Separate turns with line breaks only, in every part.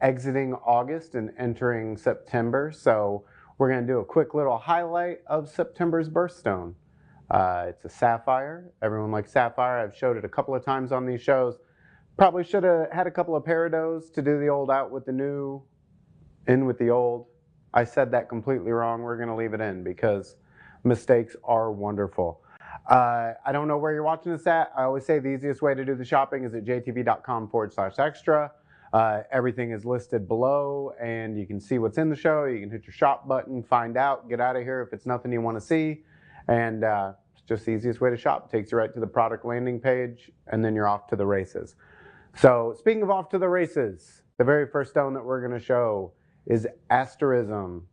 exiting August and entering September, so we're going to do a quick little highlight of September's birthstone. It's a sapphire. Everyone likes sapphire. I've showed it a couple of times on these shows. Probably should have had a couple of peridot to do the old out with the new, in with the old. I said that completely wrong. We're going to leave it in because mistakes are wonderful. I don't know where you're watching this at. I always say the easiest way to do the shopping is at jtv.com/extra. Everything is listed below, and you can see what's in the show. You can hit your shop button, find out, get out of here if it's nothing you want to see. And it's just the easiest way to shop. Takes you right to the product landing page, and then you're off to the races. So speaking of off to the races, the very first stone that we're going to show is asterism.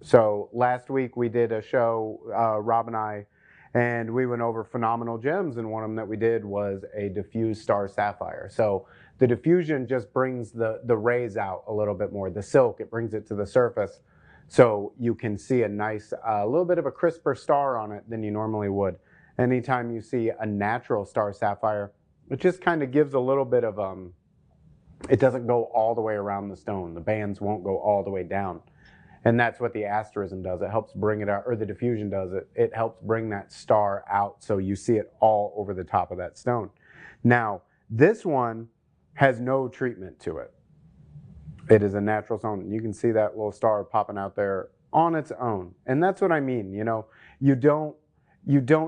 So last week we did a show, Rob and I, and we went over phenomenal gems, and one of them that we did was a diffused star sapphire. So the diffusion just brings the rays out a little bit more. The silk, it brings it to the surface, so you can see a nice, little bit of a crisper star on it than you normally would. Anytime you see a natural star sapphire, it just kind of gives a little bit of, it doesn't go all the way around the stone. The bands won't go all the way down. And that's what the asterism does. It helps bring it out, or the diffusion does it. It helps bring that star out so you see it all over the top of that stone. Now, this one has no treatment to it. It is a natural stone. You can see that little star popping out there on its own. And that's what I mean, you know, you don't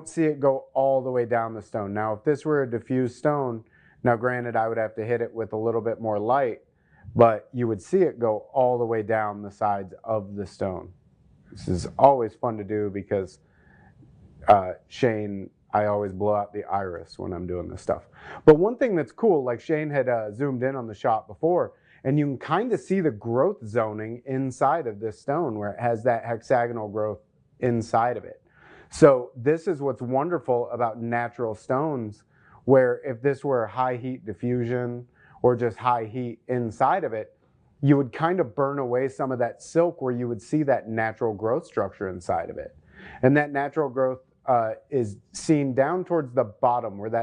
see it go all the way down the stone. Now, if this were a diffused stone, now granted, I would have to hit it with a little bit more light, but you would see it go all the way down the sides of the stone. This is always fun to do because Shane, I always blow out the iris when I'm doing this stuff. But one thing that's cool, like Shane had zoomed in on the shot before, and you can kind of see the growth zoning inside of this stone where it has that hexagonal growth inside of it. So this is what's wonderful about natural stones, where if this were high heat diffusion or just high heat inside of it, you would kind of burn away some of that silk where you would see that natural growth structure inside of it. And that natural growth is seen down towards the bottom where that